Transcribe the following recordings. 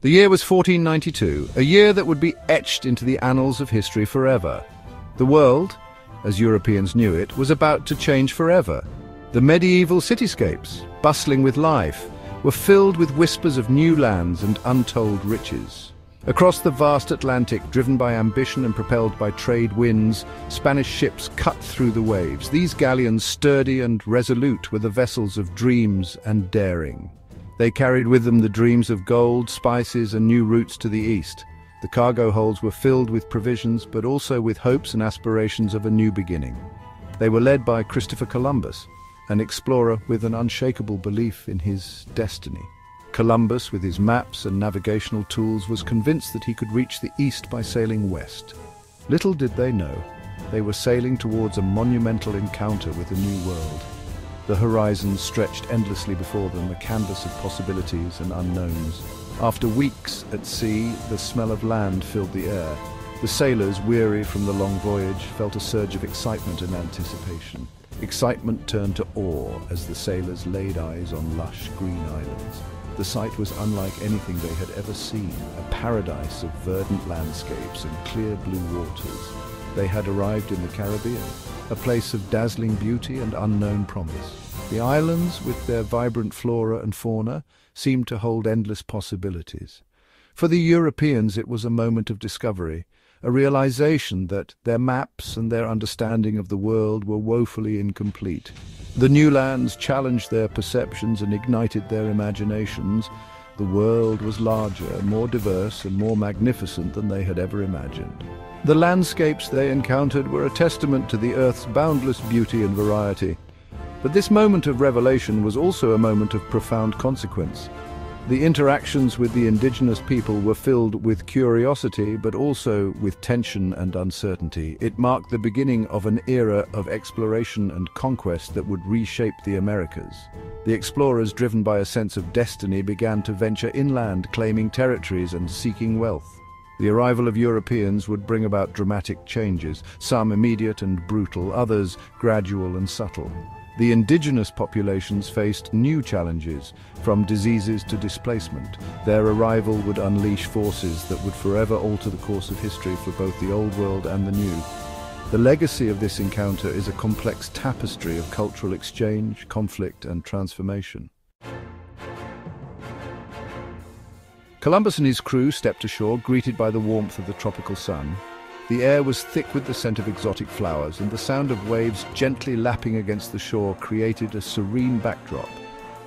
The year was 1492, a year that would be etched into the annals of history forever. The world, as Europeans knew it, was about to change forever. The medieval cityscapes, bustling with life, were filled with whispers of new lands and untold riches. Across the vast Atlantic, driven by ambition and propelled by trade winds, Spanish ships cut through the waves. These galleons, sturdy and resolute, were the vessels of dreams and daring. They carried with them the dreams of gold, spices, and new routes to the east. The cargo holds were filled with provisions, but also with hopes and aspirations of a new beginning. They were led by Christopher Columbus, an explorer with an unshakable belief in his destiny. Columbus, with his maps and navigational tools, was convinced that he could reach the east by sailing west. Little did they know, they were sailing towards a monumental encounter with a new world. The horizon stretched endlessly before them, a canvas of possibilities and unknowns. After weeks at sea, the smell of land filled the air. The sailors, weary from the long voyage, felt a surge of excitement and anticipation. Excitement turned to awe as the sailors laid eyes on lush green islands. The sight was unlike anything they had ever seen, a paradise of verdant landscapes and clear blue waters. They had arrived in the Caribbean, a place of dazzling beauty and unknown promise. The islands, with their vibrant flora and fauna, seemed to hold endless possibilities. For the Europeans, it was a moment of discovery, a realization that their maps and their understanding of the world were woefully incomplete. The new lands challenged their perceptions and ignited their imaginations. The world was larger, more diverse, and more magnificent than they had ever imagined. The landscapes they encountered were a testament to the Earth's boundless beauty and variety. But this moment of revelation was also a moment of profound consequence. The interactions with the indigenous people were filled with curiosity, but also with tension and uncertainty. It marked the beginning of an era of exploration and conquest that would reshape the Americas. The explorers, driven by a sense of destiny, began to venture inland, claiming territories and seeking wealth. The arrival of Europeans would bring about dramatic changes, some immediate and brutal, others gradual and subtle. The indigenous populations faced new challenges, from diseases to displacement. Their arrival would unleash forces that would forever alter the course of history for both the Old World and the New. The legacy of this encounter is a complex tapestry of cultural exchange, conflict, and transformation. Columbus and his crew stepped ashore, greeted by the warmth of the tropical sun. The air was thick with the scent of exotic flowers, and the sound of waves gently lapping against the shore created a serene backdrop.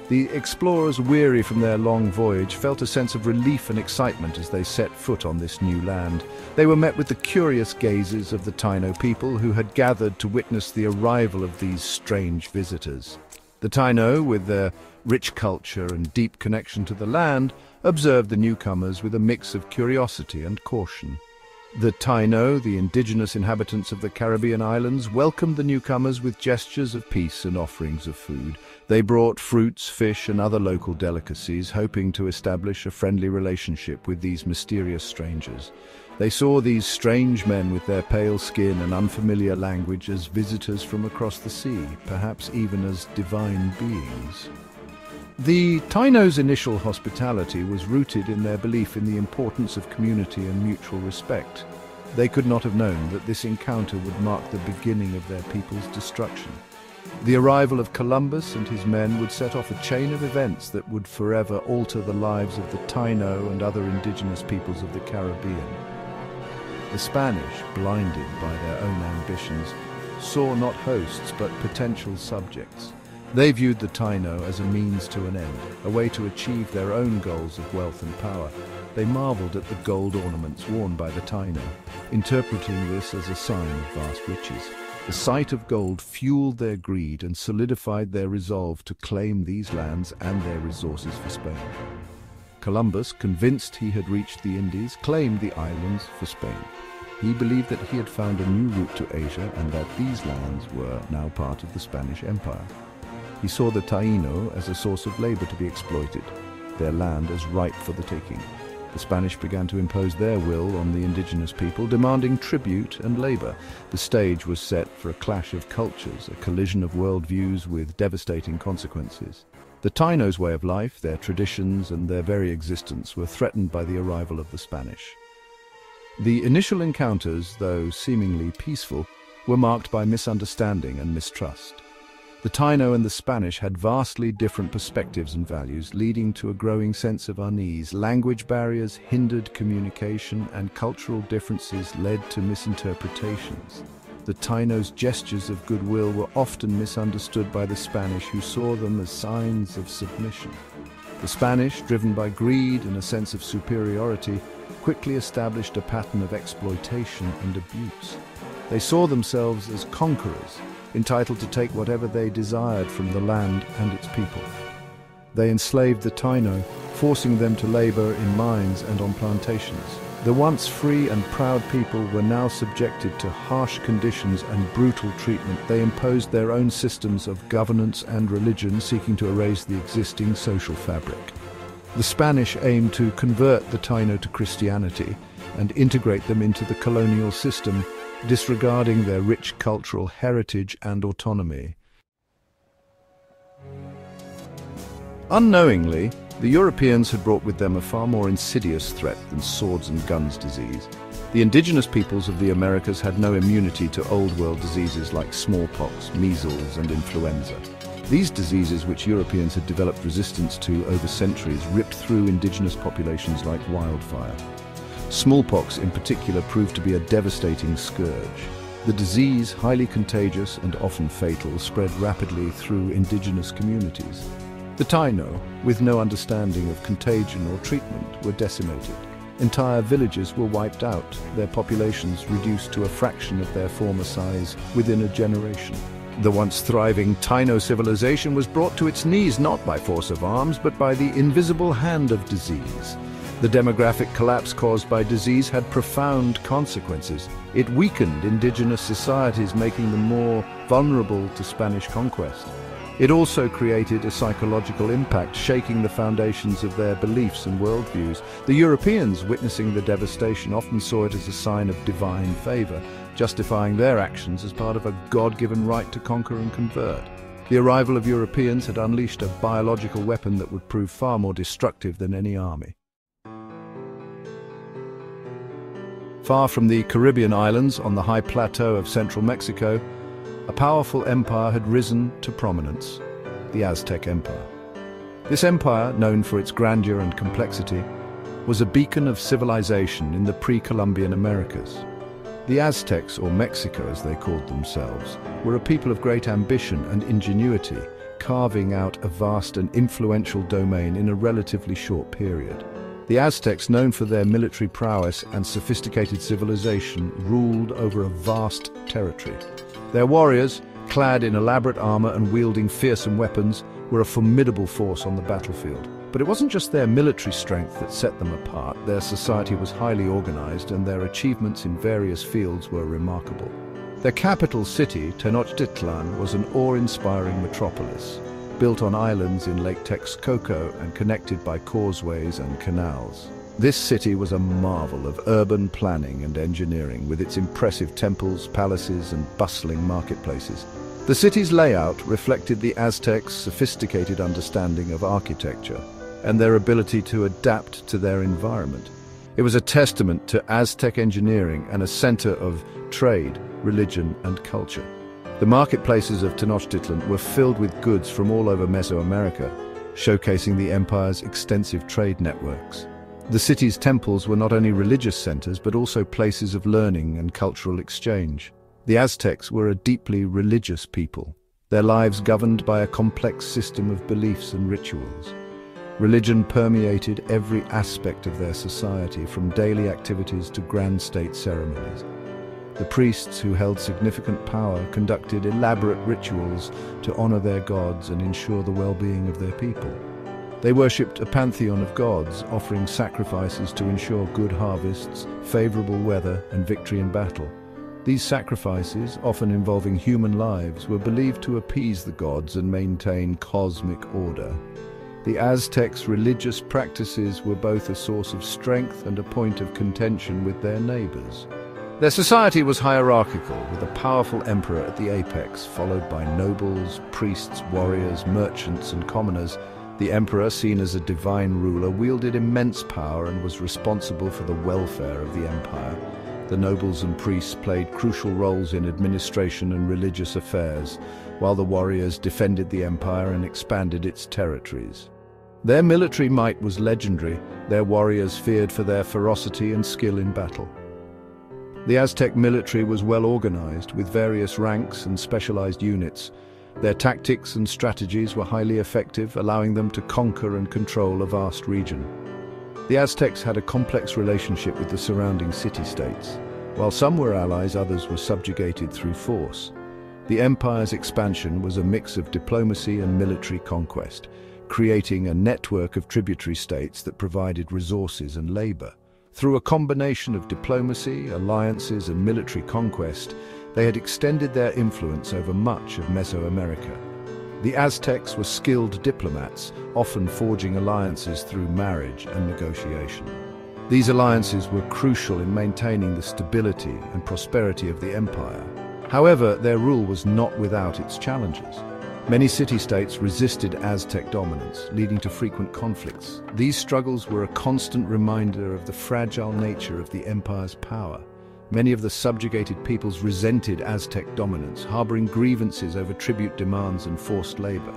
The explorers, weary from their long voyage, felt a sense of relief and excitement as they set foot on this new land. They were met with the curious gazes of the Taino people, who had gathered to witness the arrival of these strange visitors. The Taino, with their rich culture and deep connection to the land, observed the newcomers with a mix of curiosity and caution. The Taino, the indigenous inhabitants of the Caribbean islands, welcomed the newcomers with gestures of peace and offerings of food. They brought fruits, fish, and other local delicacies, hoping to establish a friendly relationship with these mysterious strangers. They saw these strange men with their pale skin and unfamiliar language as visitors from across the sea, perhaps even as divine beings. The Taino's initial hospitality was rooted in their belief in the importance of community and mutual respect. They could not have known that this encounter would mark the beginning of their people's destruction. The arrival of Columbus and his men would set off a chain of events that would forever alter the lives of the Taino and other indigenous peoples of the Caribbean. The Spanish, blinded by their own ambitions, saw not hosts but potential subjects. They viewed the Taino as a means to an end, a way to achieve their own goals of wealth and power. They marveled at the gold ornaments worn by the Taino, interpreting this as a sign of vast riches. The sight of gold fueled their greed and solidified their resolve to claim these lands and their resources for Spain. Columbus, convinced he had reached the Indies, claimed the islands for Spain. He believed that he had found a new route to Asia and that these lands were now part of the Spanish Empire. He saw the Taino as a source of labor to be exploited, their land as ripe for the taking. The Spanish began to impose their will on the indigenous people, demanding tribute and labor. The stage was set for a clash of cultures, a collision of worldviews with devastating consequences. The Taínos' way of life, their traditions, and their very existence were threatened by the arrival of the Spanish. The initial encounters, though seemingly peaceful, were marked by misunderstanding and mistrust. The Taino and the Spanish had vastly different perspectives and values, leading to a growing sense of unease. Language barriers hindered communication, and cultural differences led to misinterpretations. The Taino's gestures of goodwill were often misunderstood by the Spanish, who saw them as signs of submission. The Spanish, driven by greed and a sense of superiority, quickly established a pattern of exploitation and abuse. They saw themselves as conquerors, entitled to take whatever they desired from the land and its people. They enslaved the Taino, forcing them to labor in mines and on plantations. The once free and proud people were now subjected to harsh conditions and brutal treatment. They imposed their own systems of governance and religion, seeking to erase the existing social fabric. The Spanish aimed to convert the Taino to Christianity and integrate them into the colonial system, disregarding their rich cultural heritage and autonomy. Unknowingly, the Europeans had brought with them a far more insidious threat than swords and guns disease. The indigenous peoples of the Americas had no immunity to Old World diseases like smallpox, measles, and influenza. These diseases, which Europeans had developed resistance to over centuries, ripped through indigenous populations like wildfire. Smallpox in particular proved to be a devastating scourge. The disease, highly contagious and often fatal, spread rapidly through indigenous communities. The Taino, with no understanding of contagion or treatment, were decimated. Entire villages were wiped out, their populations reduced to a fraction of their former size within a generation. The once thriving Taino civilization was brought to its knees not by force of arms, but by the invisible hand of disease. The demographic collapse caused by disease had profound consequences. It weakened indigenous societies, making them more vulnerable to Spanish conquest. It also created a psychological impact, shaking the foundations of their beliefs and worldviews. The Europeans, witnessing the devastation, often saw it as a sign of divine favor, justifying their actions as part of a God-given right to conquer and convert. The arrival of Europeans had unleashed a biological weapon that would prove far more destructive than any army. Far from the Caribbean islands on the high plateau of central Mexico, a powerful empire had risen to prominence, the Aztec Empire. This empire, known for its grandeur and complexity, was a beacon of civilization in the pre-Columbian Americas. The Aztecs, or Mexico as they called themselves, were a people of great ambition and ingenuity, carving out a vast and influential domain in a relatively short period. The Aztecs, known for their military prowess and sophisticated civilization, ruled over a vast territory. Their warriors, clad in elaborate armor and wielding fearsome weapons, were a formidable force on the battlefield. But it wasn't just their military strength that set them apart. Their society was highly organized, and their achievements in various fields were remarkable. Their capital city, Tenochtitlan, was an awe-inspiring metropolis, built on islands in Lake Texcoco and connected by causeways and canals. This city was a marvel of urban planning and engineering, with its impressive temples, palaces, and bustling marketplaces. The city's layout reflected the Aztecs' sophisticated understanding of architecture and their ability to adapt to their environment. It was a testament to Aztec engineering and a center of trade, religion, and culture. The marketplaces of Tenochtitlan were filled with goods from all over Mesoamerica, showcasing the empire's extensive trade networks. The city's temples were not only religious centers, but also places of learning and cultural exchange. The Aztecs were a deeply religious people, their lives governed by a complex system of beliefs and rituals. Religion permeated every aspect of their society, from daily activities to grand state ceremonies. The priests, who held significant power, conducted elaborate rituals to honor their gods and ensure the well-being of their people. They worshipped a pantheon of gods, offering sacrifices to ensure good harvests, favorable weather, and victory in battle. These sacrifices, often involving human lives, were believed to appease the gods and maintain cosmic order. The Aztecs' religious practices were both a source of strength and a point of contention with their neighbors. Their society was hierarchical, with a powerful emperor at the apex, followed by nobles, priests, warriors, merchants, and commoners. The emperor, seen as a divine ruler, wielded immense power and was responsible for the welfare of the empire. The nobles and priests played crucial roles in administration and religious affairs, while the warriors defended the empire and expanded its territories. Their military might was legendary, their warriors feared for their ferocity and skill in battle. The Aztec military was well organized, with various ranks and specialized units. Their tactics and strategies were highly effective, allowing them to conquer and control a vast region. The Aztecs had a complex relationship with the surrounding city-states. While some were allies, others were subjugated through force. The empire's expansion was a mix of diplomacy and military conquest, creating a network of tributary states that provided resources and labor. Through a combination of diplomacy, alliances, and military conquest, they had extended their influence over much of Mesoamerica. The Aztecs were skilled diplomats, often forging alliances through marriage and negotiation. These alliances were crucial in maintaining the stability and prosperity of the empire. However, their rule was not without its challenges. Many city-states resisted Aztec dominance, leading to frequent conflicts. These struggles were a constant reminder of the fragile nature of the empire's power. Many of the subjugated peoples resented Aztec dominance, harboring grievances over tribute demands and forced labor.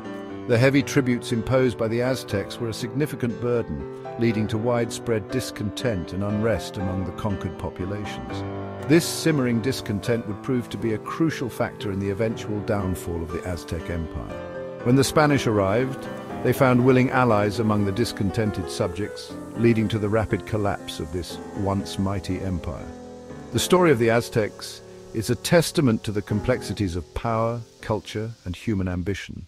The heavy tributes imposed by the Aztecs were a significant burden, leading to widespread discontent and unrest among the conquered populations. This simmering discontent would prove to be a crucial factor in the eventual downfall of the Aztec Empire. When the Spanish arrived, they found willing allies among the discontented subjects, leading to the rapid collapse of this once mighty empire. The story of the Aztecs is a testament to the complexities of power, culture, and human ambition.